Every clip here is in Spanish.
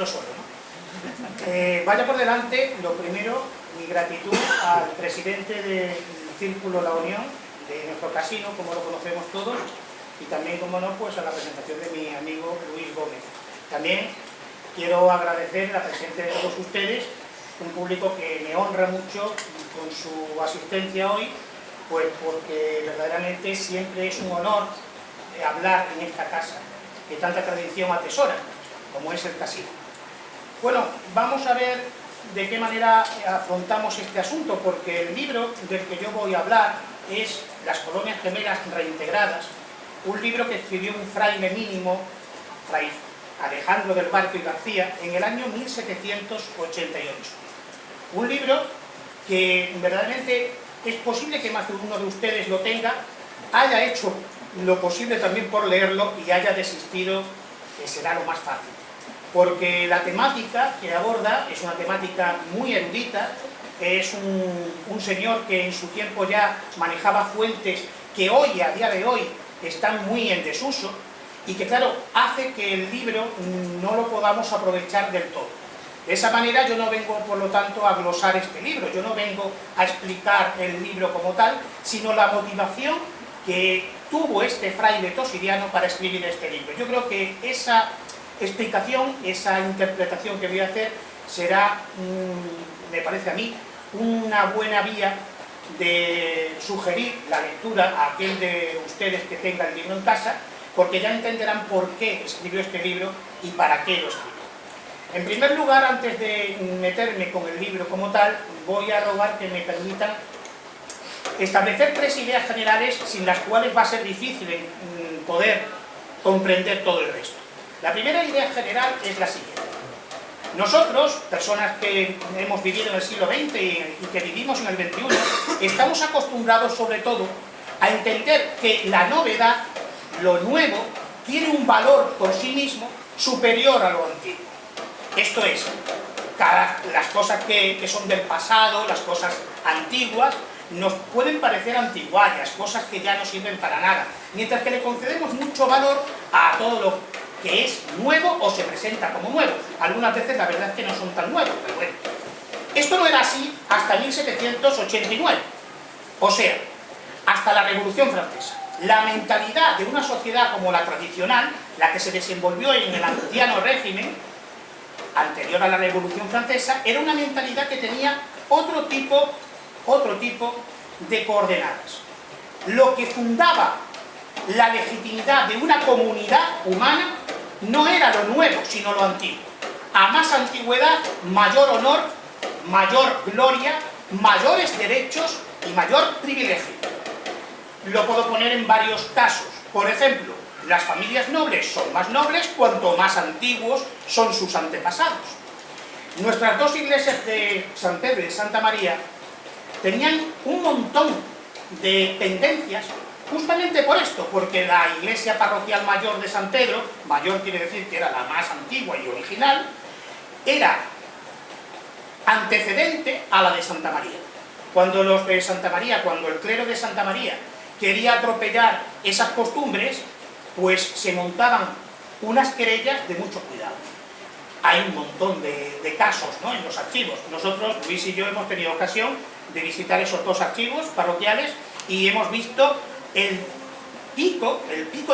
libro solo, ¿no? Vaya por delante, lo primero, mi gratitud al presidente del Círculo La Unión, de nuestro casino, como lo conocemos todos, y también, como no, pues a la presentación de mi amigo Luis Gómez. También quiero agradecer la presencia de todos ustedes, un público que me honra mucho con su asistencia hoy, pues porque verdaderamente siempre es un honor hablar en esta casa, que tanta tradición atesora, como es el casino. Bueno, vamos a ver de qué manera afrontamos este asunto, porque el libro del que yo voy a hablar es Las colonias gemelas reintegradas, un libro que escribió un fraile mínimo, Fray Alejandro del Barco y García, en el año 1788. Un libro que verdaderamente es posible que más de uno de ustedes lo tenga, haya hecho lo posible también por leerlo y haya desistido, que será lo más fácil. Porque la temática que aborda es una temática muy erudita, es un señor que en su tiempo ya manejaba fuentes que hoy, a día de hoy, están muy en desuso y que, claro, hace que el libro no lo podamos aprovechar del todo. De esa manera yo no vengo, por lo tanto, a glosar este libro, yo no vengo a explicar el libro como tal, sino la motivación que tuvo este fraile tosiriano para escribir este libro. Yo creo que esa explicación, esa interpretación que voy a hacer será, me parece a mí, una buena vía de sugerir la lectura a aquel de ustedes que tenga el libro en casa, porque ya entenderán por qué escribió este libro y para qué lo escribió. En primer lugar, antes de meterme con el libro como tal, voy a rogar que me permitan establecer tres ideas generales sin las cuales va a ser difícil poder comprender todo el resto. La primera idea general es la siguiente. Nosotros, personas que hemos vivido en el siglo XX y que vivimos en el XXI, estamos acostumbrados sobre todo a entender que la novedad, lo nuevo, tiene un valor por sí mismo superior a lo antiguo. Esto es, las cosas que son del pasado, las cosas antiguas, nos pueden parecer antiguallas, cosas que ya no sirven para nada, mientras que le concedemos mucho valor a todo lo que es nuevo o se presenta como nuevo. Algunas veces la verdad es que no son tan nuevos, pero bueno. Esto no era así hasta 1789, o sea, hasta la Revolución Francesa. La mentalidad de una sociedad como la tradicional, la que se desenvolvió en el anciano régimen, anterior a la Revolución Francesa, era una mentalidad que tenía otro tipo de coordenadas. Lo que fundaba la legitimidad de una comunidad humana no era lo nuevo, sino lo antiguo. A más antigüedad, mayor honor, mayor gloria, mayores derechos y mayor privilegio. Lo puedo poner en varios casos. Por ejemplo, las familias nobles son más nobles cuanto más antiguos son sus antepasados. Nuestras dos iglesias de San Pedro y de Santa María tenían un montón de tendencias justamente por esto, porque la iglesia parroquial mayor de San Pedro, mayor quiere decir que era la más antigua y original, era antecedente a la de Santa María. Cuando los de Santa María, cuando el clero de Santa María quería atropellar esas costumbres, pues se montaban unas querellas de mucho cuidado. Hay un montón de casos, ¿no?, en los archivos. Nosotros, Luis y yo, hemos tenido ocasión de visitar esos dos archivos parroquiales y hemos visto el pico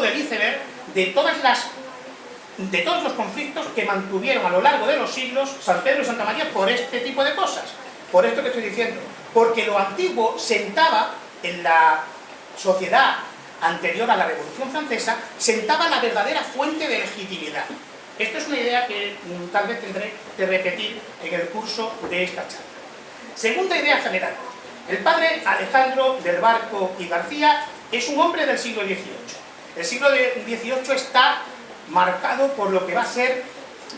del iceberg de todos los conflictos que mantuvieron a lo largo de los siglos San Pedro y Santa María por este tipo de cosas. Por esto que estoy diciendo, porque lo antiguo sentaba en la sociedad anterior a la Revolución Francesa, sentaba la verdadera fuente de legitimidad. Esto es una idea que tal vez tendré que repetir en el curso de esta charla. Segunda idea general. El padre Alejandro del Barco y García es un hombre del siglo XVIII. El siglo XVIII está marcado por lo que va a ser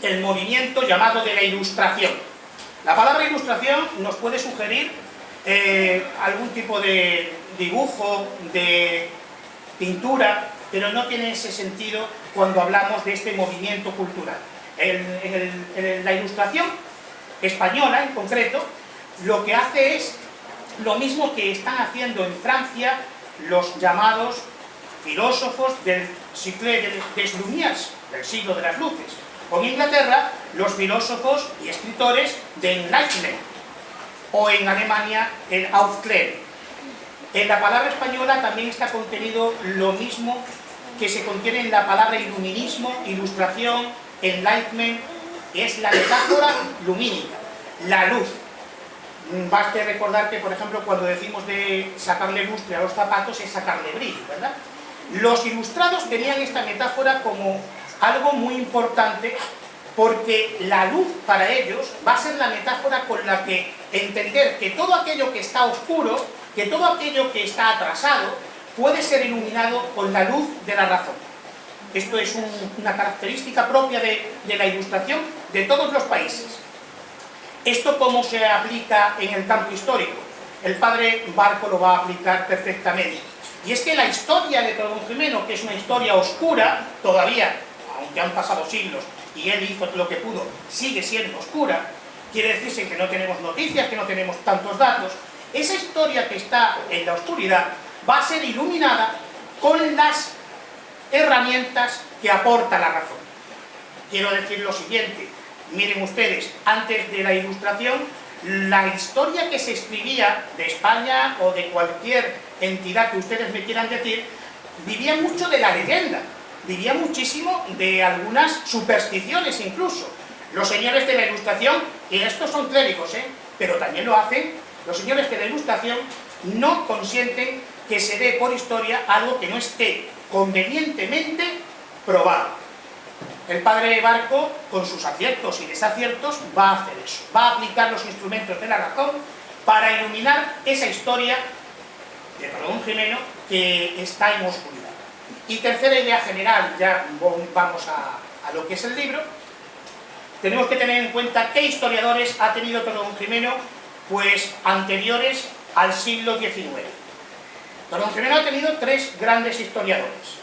el movimiento llamado de la Ilustración. La palabra Ilustración nos puede sugerir algún tipo de dibujo, de pintura, pero no tiene ese sentido cuando hablamos de este movimiento cultural. En la Ilustración española, en concreto, lo que hace es lo mismo que están haciendo en Francia los llamados filósofos del siècle des Lumières, del siglo de las luces, o en Inglaterra los filósofos y escritores de Enlightenment, o en Alemania el Aufklärung. En la palabra española también está contenido lo mismo que se contiene en la palabra iluminismo, ilustración, enlightenment, es la metáfora lumínica, la luz. Baste recordar que, por ejemplo, cuando decimos de sacarle lustre a los zapatos es sacarle brillo, ¿verdad? Los ilustrados tenían esta metáfora como algo muy importante, porque la luz para ellos va a ser la metáfora con la que entender que todo aquello que está oscuro, que todo aquello que está atrasado, puede ser iluminado con la luz de la razón. Esto es una característica propia de la ilustración de todos los países. ¿Esto cómo se aplica en el campo histórico? El padre Barco lo va a aplicar perfectamente. Y es que la historia de Don Jimeno, que es una historia oscura, todavía, aunque han pasado siglos, y él hizo lo que pudo, sigue siendo oscura, quiere decirse que no tenemos noticias, que no tenemos tantos datos. Esa historia que está en la oscuridad va a ser iluminada con las herramientas que aporta la razón. Quiero decir lo siguiente, miren ustedes, antes de la Ilustración, la historia que se escribía de España o de cualquier entidad que ustedes me quieran decir, vivía mucho de la leyenda, vivía muchísimo de algunas supersticiones incluso. Los señores de la Ilustración, y estos son clérigos, pero también lo hacen, los señores de la Ilustración no consienten que se dé por historia algo que no esté convenientemente probado. El padre Barco, con sus aciertos y desaciertos, va a hacer eso, va a aplicar los instrumentos de la razón para iluminar esa historia de Don Jimeno que está en oscuridad. Y tercera idea general, ya vamos a lo que es el libro, tenemos que tener en cuenta qué historiadores ha tenido Don Jimeno, pues anteriores al siglo XIX. Don Jimeno ha tenido tres grandes historiadores.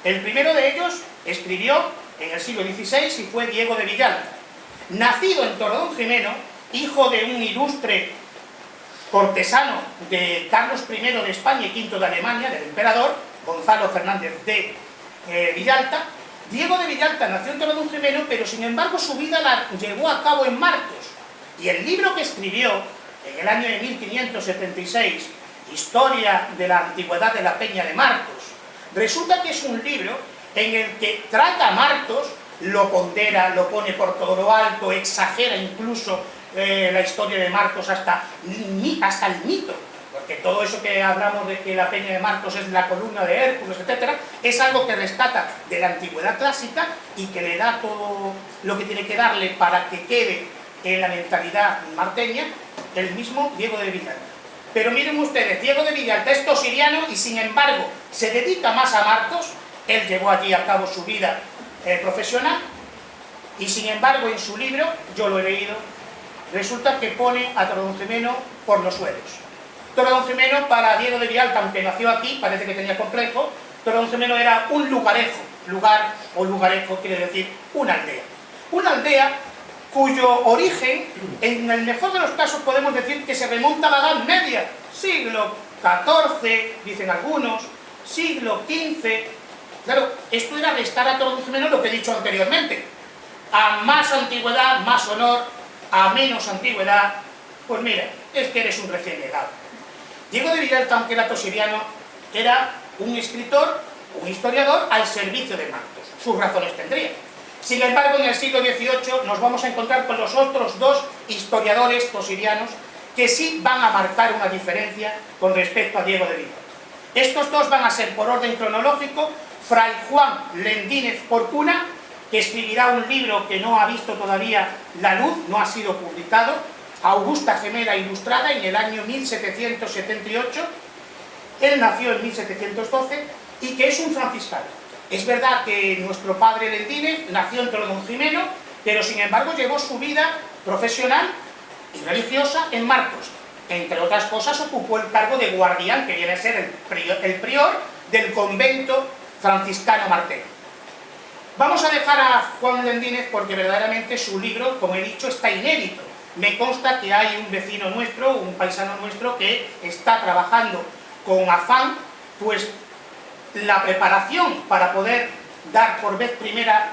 El primero de ellos escribió en el siglo XVI y fue Diego de Villalta. Nacido en Torredonjimeno, hijo de un ilustre cortesano de Carlos I de España y V de Alemania, del emperador, Gonzalo Fernández de Villalta, Diego de Villalta nació en Torredonjimeno, pero sin embargo su vida la llevó a cabo en Marcos. Y el libro que escribió en el año de 1576, Historia de la Antigüedad de la Peña de Marcos, resulta que es un libro en el que trata a Marcos, lo pondera, lo pone por todo lo alto, exagera incluso la historia de Marcos hasta el mito, porque todo eso que hablamos de que la Peña de Marcos es la columna de Hércules, etc., es algo que rescata de la antigüedad clásica y que le da todo lo que tiene que darle para que quede en la mentalidad marteña el mismo Diego de Villalta. Pero miren ustedes, Diego de Villalta es tosiriano y sin embargo se dedica más a Marcos. Él llevó allí a cabo su vida profesional y sin embargo en su libro, yo lo he leído, resulta que pone a Torredonjimeno por los suelos. Torredonjimeno para Diego de Villalta, aunque nació aquí, parece que tenía complejo, Torredonjimeno era un lugarejo, lugar o lugarejo quiere decir una aldea. Una aldea cuyo origen, en el mejor de los casos podemos decir que se remonta a la Edad Media, siglo XIV, dicen algunos, siglo XV. Claro, esto era restar a Torredonjimeno lo que he dicho anteriormente. A más antigüedad, más honor, a menos antigüedad, pues mira, es que eres un recién llegado. Diego de Villalta, aunque era tosiriano, era un escritor, un historiador al servicio de Marcos. Sus razones tendría. Sin embargo, en el siglo XVIII nos vamos a encontrar con los otros dos historiadores tosirianos que sí van a marcar una diferencia con respecto a Diego de Villalta. Estos dos van a ser, por orden cronológico, Fray Juan Lendínez Porcuna, que escribirá un libro que no ha visto todavía la luz, no ha sido publicado, Augusta Gemela Ilustrada, en el año 1778. Él nació en 1712 y que es un franciscano. Es verdad que nuestro padre Lendínez nació en Torredonjimeno, pero sin embargo llevó su vida profesional y religiosa en Marcos. Entre otras cosas ocupó el cargo de guardián, que viene a ser el prior del convento franciscano marteno. Vamos a dejar a Juan Lendínez porque verdaderamente su libro, como he dicho, está inédito. Me consta que hay un vecino nuestro, un paisano nuestro, que está trabajando con afán, pues, la preparación para poder dar por vez primera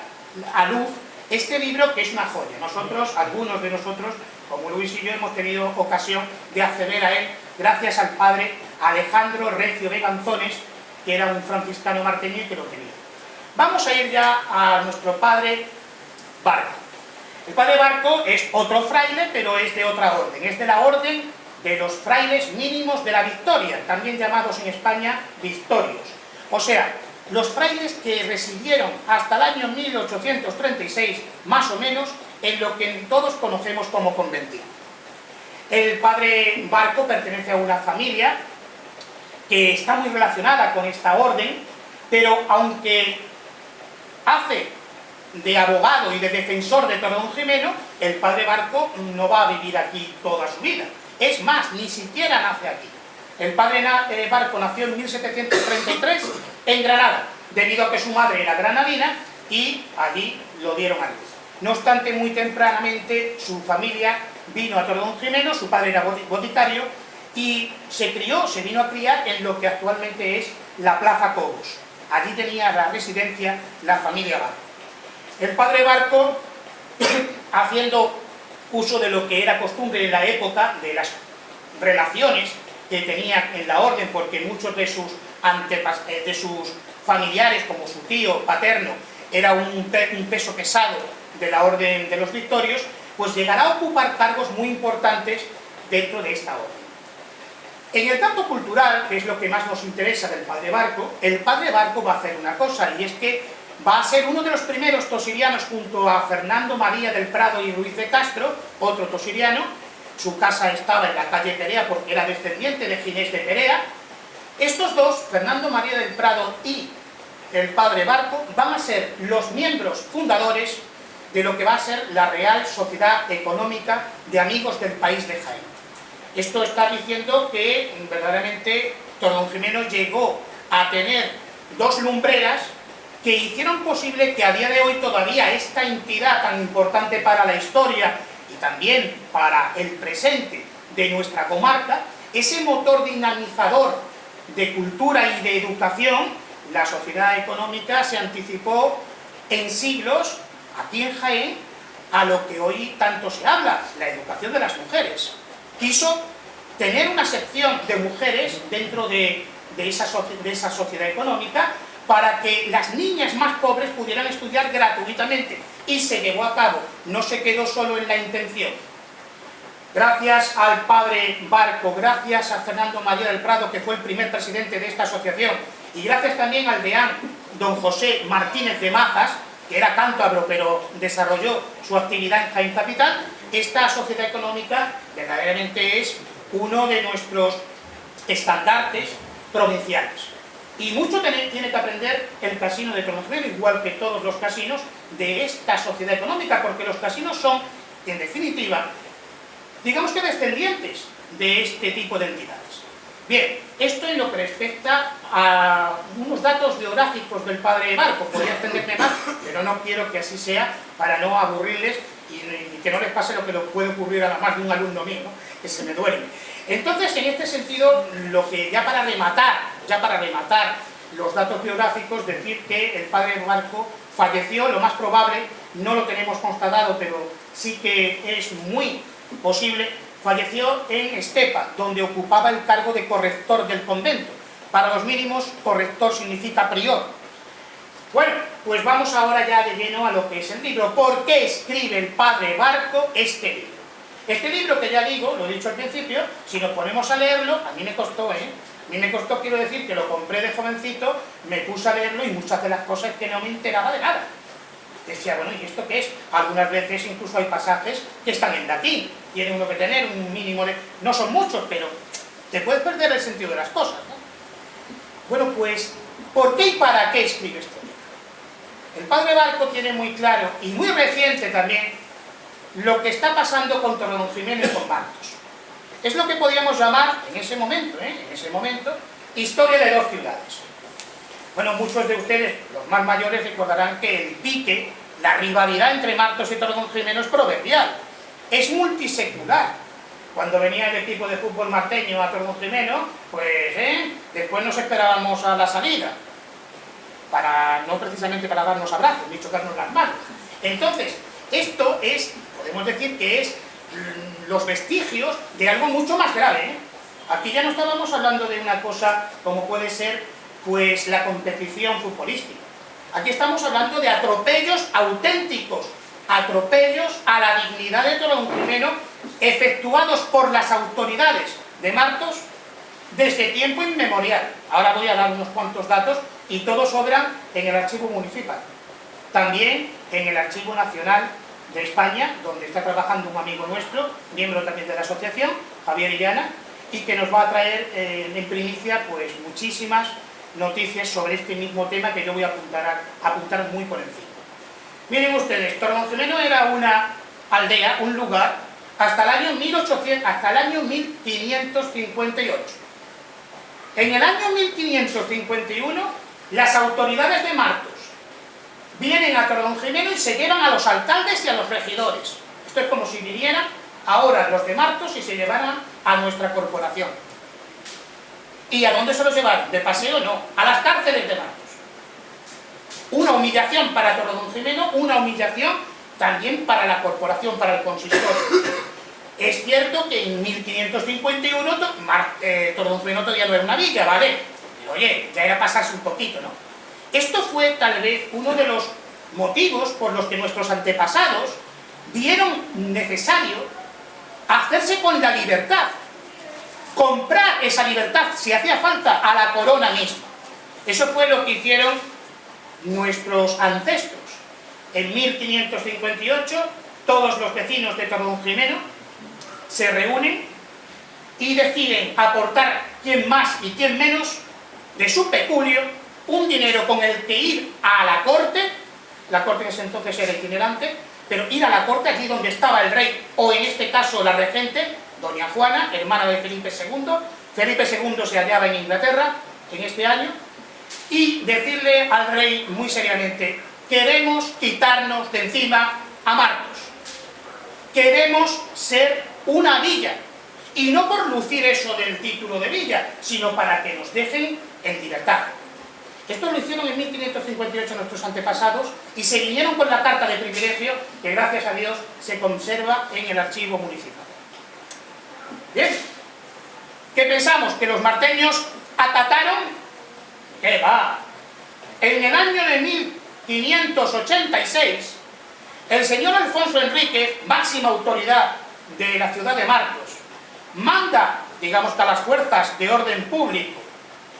a luz este libro que es una joya. Nosotros, algunos de nosotros, como Luis y yo, hemos tenido ocasión de acceder a él gracias al padre Alejandro Recio Beganzones, que era un franciscano marteño y que lo tenía. Vamos a ir ya a nuestro padre Barco. El padre Barco es otro fraile, pero es de otra orden, es de la orden de los frailes mínimos de la Victoria, también llamados en España victorios. O sea, los frailes que residieron hasta el año 1836, más o menos, en lo que todos conocemos como conventillo. El padre Barco pertenece a una familia que está muy relacionada con esta orden, pero aunque hace de abogado y de defensor de Torredonjimeno, el padre Barco no va a vivir aquí toda su vida. Es más, ni siquiera nace aquí. El padre Barco nació en 1733 en Granada, debido a que su madre era granadina y allí lo dieron a luz. No obstante, muy tempranamente su familia vino a Torredonjimeno, su padre era boticario, y se vino a criar en lo que actualmente es la Plaza Cobos. Allí tenía la residencia la familia Barco. El padre Barco, haciendo uso de lo que era costumbre en la época, de las relaciones que tenía en la orden, porque muchos de sus familiares, como su tío paterno, era un peso pesado de la orden de los victorios, pues llegará a ocupar cargos muy importantes dentro de esta orden. En el campo cultural, que es lo que más nos interesa del padre Barco, el padre Barco va a hacer una cosa, y es que va a ser uno de los primeros tosirianos, junto a Fernando María del Prado y Ruiz de Castro, otro tosiriano. Su casa estaba en la calle Perea porque era descendiente de Ginés de Perea. Estos dos, Fernando María del Prado y el padre Barco, van a ser los miembros fundadores de lo que va a ser la Real Sociedad Económica de Amigos del País de Jaén. Esto está diciendo que verdaderamente Torredonjimeno llegó a tener dos lumbreras que hicieron posible que a día de hoy todavía esta entidad tan importante para la historia y también para el presente de nuestra comarca, ese motor dinamizador de cultura y de educación, la sociedad económica se anticipó en siglos aquí en Jaén a lo que hoy tanto se habla, la educación de las mujeres. Quiso tener una sección de mujeres dentro de esa sociedad económica para que las niñas más pobres pudieran estudiar gratuitamente, y se llevó a cabo, no se quedó solo en la intención. Gracias al padre Barco, gracias a Fernando María del Prado, que fue el primer presidente de esta asociación, y gracias también al deán don José Martínez de Mazas, que era cántabro pero desarrolló su actividad en Jaén Capital, esta sociedad económica verdaderamente es uno de nuestros estandartes provinciales. Y mucho tiene que aprender el casino de Torredonjimeno, igual que todos los casinos de esta sociedad económica, porque los casinos son, en definitiva, digamos que descendientes de este tipo de entidades. Bien, esto en lo que respecta a unos datos biográficos del padre Barco. Podría extenderme más, pero no quiero que así sea para no aburrirles y que no les pase lo que le puede ocurrir a más de un alumno mío, ¿no? Que se me duerme. Entonces, en este sentido, lo que ya para rematar los datos biográficos, decir que el padre Barco falleció, lo más probable, no lo tenemos constatado, pero sí que es muy posible, falleció en Estepa, donde ocupaba el cargo de corrector del convento. Para los mínimos, corrector significa prior. Bueno, pues vamos ahora ya de lleno a lo que es el libro. ¿Por qué escribe el padre Barco este libro? Este libro, que ya digo, lo he dicho al principio, si nos ponemos a leerlo, a mí me costó, quiero decir, que lo compré de jovencito, me puse a leerlo y muchas de las cosas que no me enteraba de nada. Decía, bueno, ¿y esto qué es? Algunas veces incluso hay pasajes que están en latín, tiene uno que tener un mínimo de... No son muchos, pero te puedes perder el sentido de las cosas, ¿no? Bueno, pues, ¿por qué y para qué escribe este libro? El padre Barco tiene muy claro, y muy reciente también, lo que está pasando con Torredonjimeno y con Martos. Es lo que podíamos llamar, en ese momento, historia de dos ciudades. Bueno, muchos de ustedes, los más mayores, recordarán que el pique, la rivalidad entre Martos y Torredonjimeno es proverbial, es multisecular. Cuando venía el equipo de fútbol marteño a Torredonjimeno, pues después nos esperábamos a la salida, no precisamente para darnos abrazos, ni chocarnos las manos. Entonces, esto es, podemos decir que es los vestigios de algo mucho más grave, ¿eh? Aquí ya no estábamos hablando de una cosa como puede ser, pues, la competición futbolística. Aquí estamos hablando de atropellos auténticos, atropellos a la dignidad de Toronjimeno efectuados por las autoridades de Martos desde tiempo inmemorial. Ahora voy a dar unos cuantos datos y todos obran en el Archivo Municipal. También en el Archivo Nacional de España, donde está trabajando un amigo nuestro, miembro también de la asociación, Javier Illana, y que nos va a traer en primicia pues muchísimas noticias sobre este mismo tema que yo voy a apuntar muy por encima. Miren ustedes, Toronjimeno era una aldea, un lugar, hasta el año 1558. En el año 1551, las autoridades de Martos vienen a Toronjimeno y se llevan a los alcaldes y a los regidores. Esto es como si vinieran ahora los de Martos y se llevaran a nuestra corporación. ¿Y a dónde se los llevaron? ¿De paseo? No, a las cárceles de Martos. Una humillación para Toronjimeno, una humillación también para la corporación, para el consistorio. Es cierto que en 1551 Toronjimeno todavía no era una villa, ¿vale? Pero oye, ya era pasarse un poquito, ¿no? Esto fue tal vez uno de los motivos por los que nuestros antepasados vieron necesario hacerse con la libertad, comprar esa libertad, si hacía falta, a la corona misma. Eso fue lo que hicieron nuestros ancestros. En 1558, todos los vecinos de Toronjimeno se reúnen y deciden aportar quién más y quién menos de su peculio, un dinero con el que ir a la corte en ese entonces era itinerante, pero ir a la corte, aquí donde estaba el rey, o en este caso la regente, doña Juana, hermana de Felipe II. Felipe II se hallaba en Inglaterra en este año, y decirle al rey muy seriamente: queremos quitarnos de encima a Martos, queremos ser una villa, y no por lucir eso del título de villa, sino para que nos dejen en libertad. Esto lo hicieron en 1558 nuestros antepasados y se vinieron con la carta de privilegio que, gracias a Dios, se conserva en el archivo municipal. Bien, ¿qué pensamos? ¿Que los marteños acataron? ¿Qué va? En el año de 1586, el señor Alfonso Enríquez, máxima autoridad de la ciudad de Martos, manda, digamos que a las fuerzas de orden público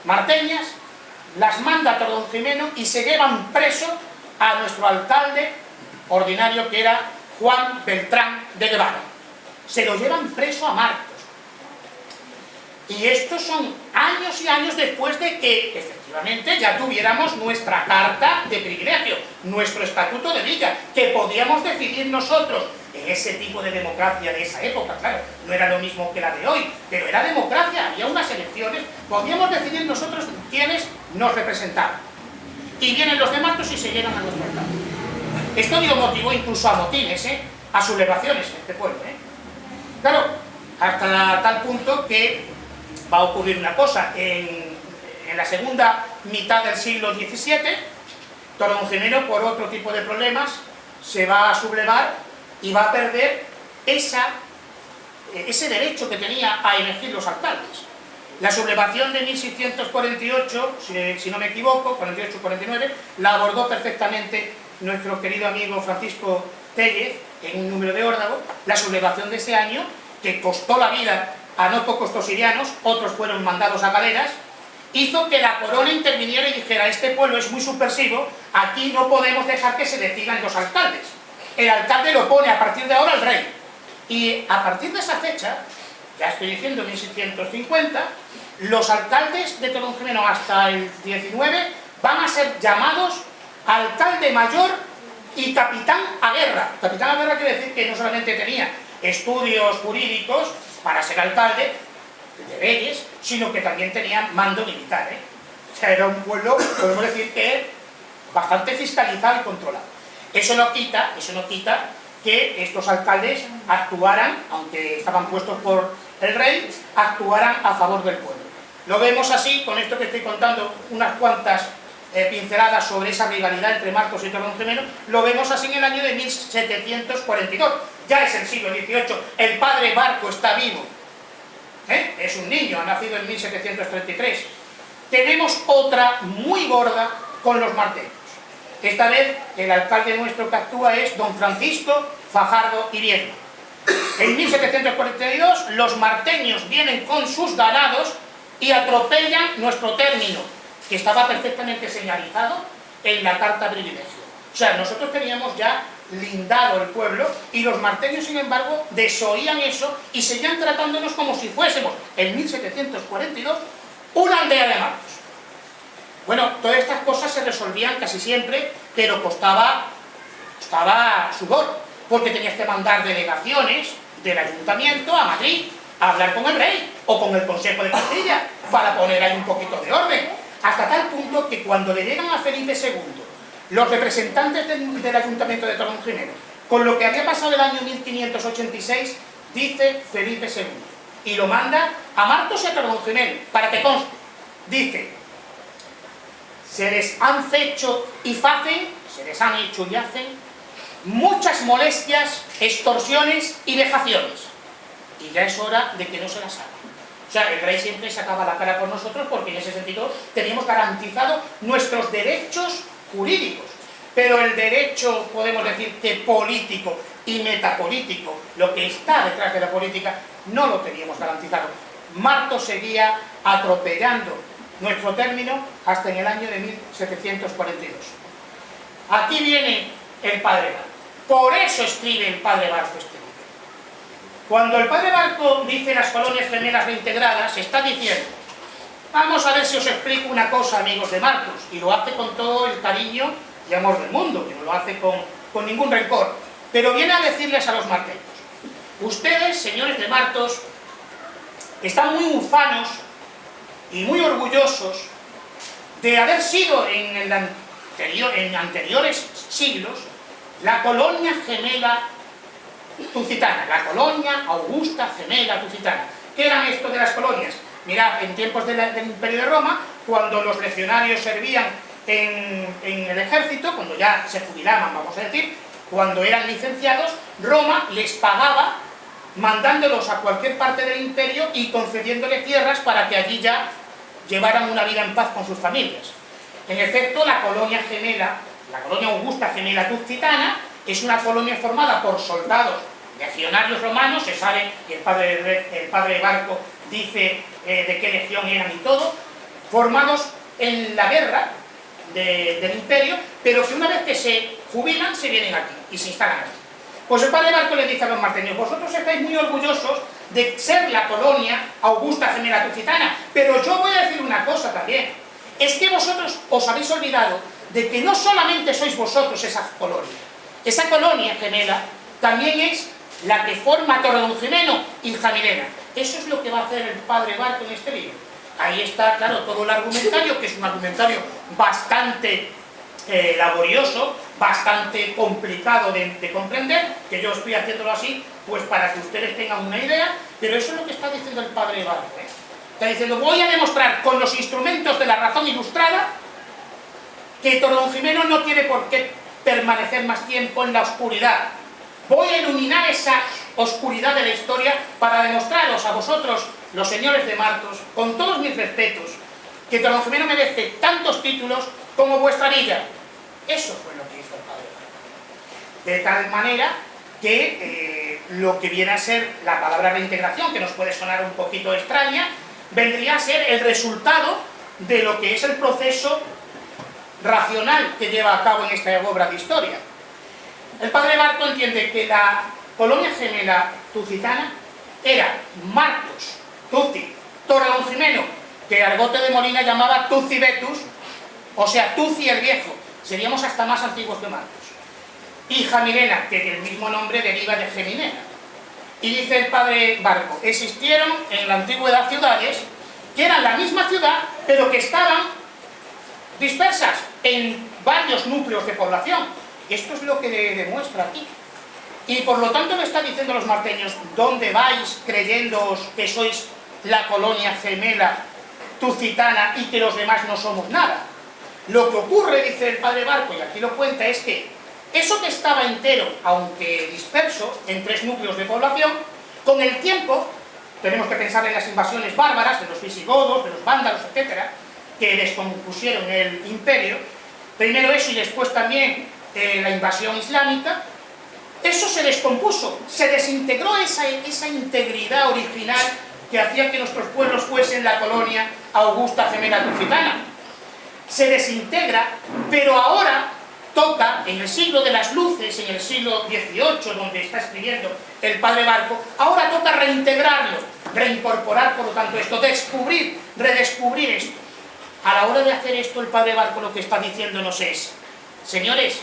marteñas, las manda a Toronjimeno y se llevan preso a nuestro alcalde ordinario, que era Juan Beltrán de Guevara. Se lo llevan preso a Martos. Y estos son años y años después de que, efectivamente, ya tuviéramos nuestra carta de privilegio, nuestro estatuto de villa, que podíamos decidir nosotros en ese tipo de democracia de esa época. Claro, no era lo mismo que la de hoy, pero era democracia, había unas elecciones, podíamos decidir nosotros quiénes nos representaban. Y vienen los de Martos y se llegan a nuestro alcalde. Esto dio motivo incluso a motines, a sublevaciones en este pueblo. Claro, hasta tal punto que va a ocurrir una cosa. En la segunda mitad del siglo XVII, Toronjimeno, por otro tipo de problemas, se va a sublevar y va a perder ese derecho que tenía a elegir los alcaldes. La sublevación de 1648, si no me equivoco, 48-49, la abordó perfectamente nuestro querido amigo Francisco Tellez en un número de Órdago. La sublevación de ese año, que costó la vida a no pocos tosirianos, otros fueron mandados a galeras, hizo que la corona interviniera y dijera: este pueblo es muy subversivo, aquí no podemos dejar que se decidan los alcaldes. El alcalde lo pone a partir de ahora el rey. Y a partir de esa fecha, ya estoy diciendo 1650, los alcaldes de Toronjimeno hasta el 19 van a ser llamados alcalde mayor y capitán a guerra. Capitán a guerra quiere decir que no solamente tenía estudios jurídicos para ser alcalde, deberes, sino que también tenía mando militar. O sea, era un pueblo, podemos decir, que bastante fiscalizado y controlado. Eso no quita que estos alcaldes actuaran, aunque estaban puestos por el rey, actuaran a favor del pueblo. Lo vemos así, con esto que estoy contando, unas cuantas pinceladas sobre esa rivalidad entre Martos y Torreonjimeno, lo vemos así en el año de 1742. Ya es el siglo XVIII, el padre Barco está vivo, es un niño, ha nacido en 1733. Tenemos otra muy gorda con los marteños. Esta vez el alcalde nuestro que actúa es don Francisco Fajardo Iriego. En 1742 los marteños vienen con sus ganados y atropellan nuestro término, que estaba perfectamente señalizado en la carta privilegio. O sea, nosotros teníamos ya lindado el pueblo y los marteños, sin embargo, desoían eso y seguían tratándonos como si fuésemos, en 1742, una aldea de Martos. Bueno, todas estas cosas se resolvían casi siempre, pero costaba sudor, porque tenías que mandar delegaciones del ayuntamiento a Madrid a hablar con el rey o con el Consejo de Castilla para poner ahí un poquito de orden, hasta tal punto que cuando le llegan a Felipe II los representantes del ayuntamiento de Torreonjimeno con lo que había pasado el año 1586, dice Felipe II, y lo manda a Martos y a Torreonjimeno, para que conste, dice: se les han hecho y hacen muchas molestias, extorsiones y vejaciones, y ya es hora de que no se las hagan. O sea, el rey siempre sacaba la cara por nosotros porque en ese sentido teníamos garantizado nuestros derechos jurídicos, pero el derecho, podemos decir que político y metapolítico, lo que está detrás de la política, no lo teníamos garantizado. Martos seguía atropellando nuestro término hasta en el año de 1742. Aquí viene el padre Barco. Por eso escribe el padre Barco este libro. Cuando el padre Barco dice las colonias gemelas reintegradas, está diciendo: vamos a ver si os explico una cosa, amigos de Martos, y lo hace con todo el cariño y amor del mundo, que no lo hace con ningún rencor, pero viene a decirles a los marteños: ustedes, señores de Martos, están muy ufanos y muy orgullosos de haber sido en anteriores siglos la colonia gemela tucitana, la colonia augusta gemela tucitana. ¿Qué eran esto de las colonias? Mirad, en tiempos del Imperio de Roma, cuando los legionarios servían en el ejército, cuando ya se jubilaban, vamos a decir, cuando eran licenciados, Roma les pagaba mandándolos a cualquier parte del imperio y concediéndoles tierras para que allí ya llevaran una vida en paz con sus familias. En efecto, la colonia gemela, la colonia augusta gemela tucitana, es una colonia formada por soldados legionarios romanos, se sabe, y el padre Barco dice de qué legión eran y todo, formados en la guerra del imperio, pero que una vez que se jubilan se vienen aquí y se instalan aquí. Pues el padre Barco le dice a los marteños: vosotros estáis muy orgullosos de ser la colonia augusta gemela tucitana, pero yo voy a decir una cosa también, es que vosotros os habéis olvidado de que no solamente sois vosotros esa colonia gemela también es la que forma Torreonjimeno y Jamilena. Eso es lo que va a hacer el padre Barco en este libro. Ahí está, claro, todo el argumentario, que es un argumentario bastante laborioso, bastante complicado de comprender, que yo estoy haciéndolo así, pues para que ustedes tengan una idea, pero eso es lo que está diciendo el padre Barco. Está diciendo: voy a demostrar con los instrumentos de la razón ilustrada que Torreonjimeno no tiene por qué permanecer más tiempo en la oscuridad. Voy a iluminar esa oscuridad de la historia para demostraros a vosotros, los señores de Martos, con todos mis respetos, que Torreonjimeno merece tantos títulos como vuestra villa. Eso fue lo que hizo el padre Barco. De tal manera que lo que viene a ser la palabra reintegración, que nos puede sonar un poquito extraña, vendría a ser el resultado de lo que es el proceso racional que lleva a cabo en esta obra de historia. El padre Barco entiende que la colonia gemela tucitana era Martos, Tuci, Torreonjimeno, que Argote de Molina llamaba Tuci Vetus, o sea, Tuci el Viejo, seríamos hasta más antiguos que Martos, y Jamilena, que el mismo nombre deriva de Gemilena. Y dice el padre Barco: existieron en la antigüedad ciudades que eran la misma ciudad, pero que estaban dispersas en varios núcleos de población. Esto es lo que demuestra aquí. Y por lo tanto le está diciendo a los marteños: ¿dónde vais creyéndoos que sois la colonia gemela tucitana y que los demás no somos nada? Lo que ocurre, dice el padre Barco, y aquí lo cuenta, es que eso que estaba entero, aunque disperso, en 3 núcleos de población, con el tiempo, tenemos que pensar en las invasiones bárbaras, de los visigodos, de los vándalos, etcétera, que descompusieron el imperio, primero eso y después también la invasión islámica, eso se descompuso, se desintegró esa integridad original que hacía que nuestros pueblos fuesen la colonia augusta gemela lusitana. Se desintegra, pero ahora toca, en el siglo de las luces, en el siglo XVIII, donde está escribiendo el padre Barco, ahora toca reintegrarlo, reincorporar, por lo tanto, esto, descubrir, redescubrir esto. A la hora de hacer esto, el padre Barco lo que está diciéndonos es: señores,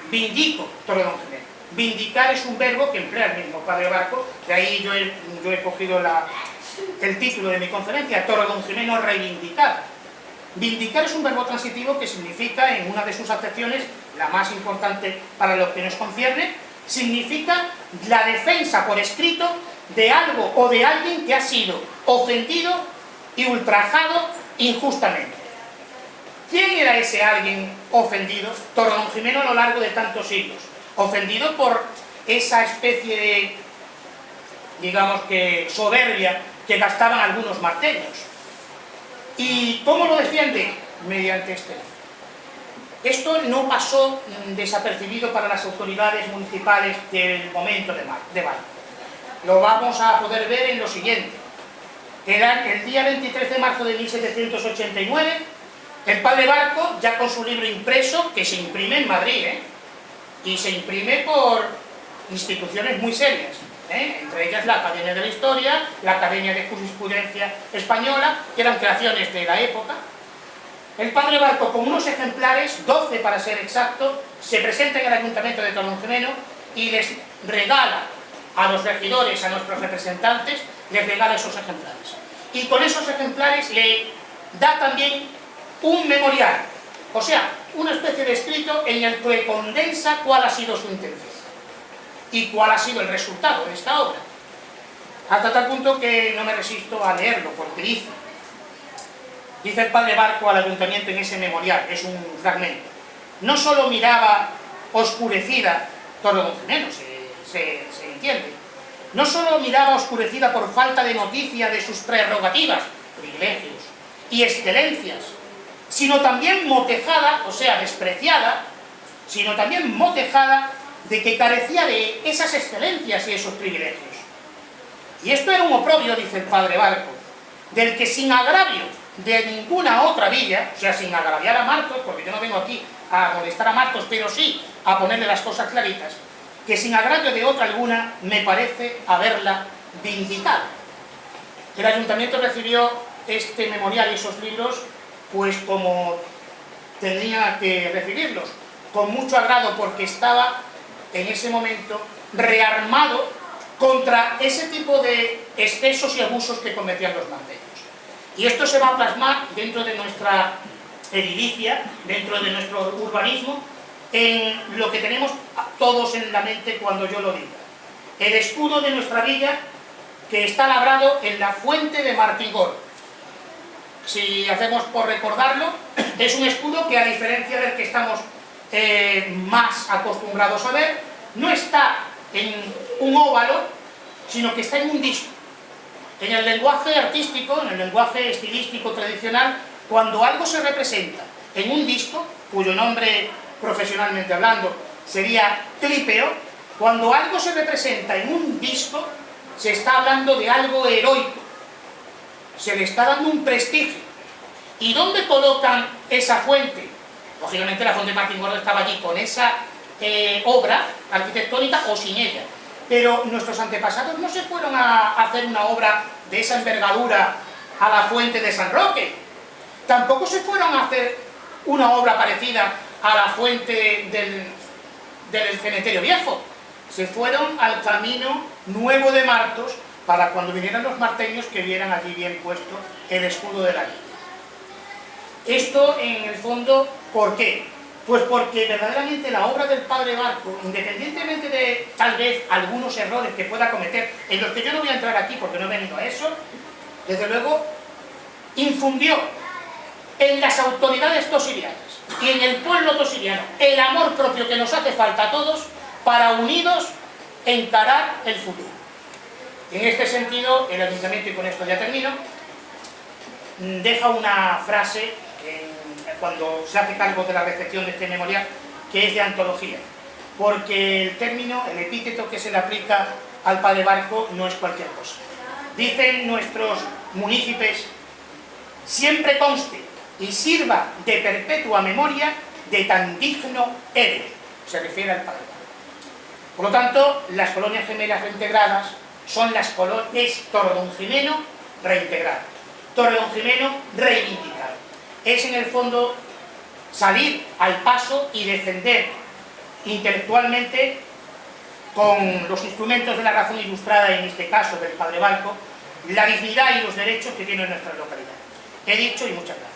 vindico Torredonjimeno. Vindicar es un verbo que emplea el mismo padre Barco, de ahí yo he cogido el título de mi conferencia, Torredonjimeno reivindicar. Vindicar es un verbo transitivo que significa, en una de sus acepciones, la más importante para lo que nos concierne, significa la defensa por escrito de algo o de alguien que ha sido ofendido y ultrajado injustamente. ¿Quién era ese alguien ofendido? Torredonjimeno a lo largo de tantos siglos. Ofendido por esa especie de, digamos que, soberbia que gastaban algunos marteños. ¿Y cómo lo defiende? Mediante este. Esto no pasó desapercibido para las autoridades municipales del momento de Barco. Lo vamos a poder ver en lo siguiente. El día 23 de marzo de 1789, el padre Barco, ya con su libro impreso, que se imprime en Madrid, y se imprime por instituciones muy serias, entre ellas la Academia de la Historia, la Academia de Jurisprudencia Española, que eran creaciones de la época. El padre Barco, con unos ejemplares, 12 para ser exacto, se presenta en el Ayuntamiento de Torredonjimeno y les regala a los regidores, a nuestros representantes, les regala esos ejemplares. Y con esos ejemplares le da también un memorial, o sea, una especie de escrito en el que condensa cuál ha sido su intención y cuál ha sido el resultado de esta obra. Hasta tal punto que no me resisto a leerlo, porque dice el padre Barco al ayuntamiento en ese memorial, es un fragmento: no solo miraba oscurecida Torredonjimeno, se entiende, no solo miraba oscurecida por falta de noticia de sus prerrogativas, privilegios y excelencias, sino también motejada, o sea, despreciada, sino también motejada de que carecía de esas excelencias y esos privilegios. Y esto era un oprobio, dice el padre Barco, del que sin agravio de ninguna otra villa, o sea, sin agraviar a Martos, porque yo no vengo aquí a molestar a Martos, pero sí a ponerle las cosas claritas, que sin agravio de otra alguna me parece haberla vindicado. El ayuntamiento recibió este memorial y esos libros pues como tenía que recibirlos, con mucho agrado, porque estaba en ese momento rearmado contra ese tipo de excesos y abusos que cometían los marteños. Y esto se va a plasmar dentro de nuestra edilicia, dentro de nuestro urbanismo, en lo que tenemos todos en la mente cuando yo lo diga. El escudo de nuestra villa, que está labrado en la fuente de Martigor. Si hacemos por recordarlo, es un escudo que, a diferencia del que estamos más acostumbrados a ver, no está en un óvalo, sino que está en un disco. En el lenguaje artístico, en el lenguaje estilístico tradicional, cuando algo se representa en un disco, cuyo nombre profesionalmente hablando sería clípeo, cuando algo se representa en un disco, se está hablando de algo heroico, se le está dando un prestigio. ¿Y dónde colocan esa fuente? Lógicamente la fuente de Martín Gordo estaba allí con esa obra arquitectónica o sin ella, pero nuestros antepasados no se fueron a hacer una obra de esa envergadura a la fuente de San Roque, tampoco se fueron a hacer una obra parecida a la fuente del cementerio viejo, se fueron al camino nuevo de Martos para cuando vinieran los marteños que vieran allí bien puesto el escudo de la villa. Esto en el fondo, ¿por qué? Pues porque verdaderamente la obra del padre Barco, independientemente de tal vez algunos errores que pueda cometer, en los que yo no voy a entrar aquí porque no he venido a eso, desde luego infundió en las autoridades tosirianas y en el pueblo tosiriano el amor propio que nos hace falta a todos para unidos encarar el futuro. En este sentido, el Ayuntamiento, y con esto ya termino, deja una frase cuando se hace cargo de la recepción de este memorial, que es de antología, porque el término, el epíteto que se le aplica al Padre Barco no es cualquier cosa. Dicen nuestros munícipes: siempre conste y sirva de perpetua memoria de tan digno héroe. Se refiere al Padre Barco. Por lo tanto, las colonias gemelas reintegradas son las colonias Torredonjimeno reintegrado, Torredonjimeno reivindicado. Es en el fondo salir al paso y defender intelectualmente, con los instrumentos de la razón ilustrada, en este caso del Padre Barco, la dignidad y los derechos que tiene nuestra localidad. He dicho y muchas gracias.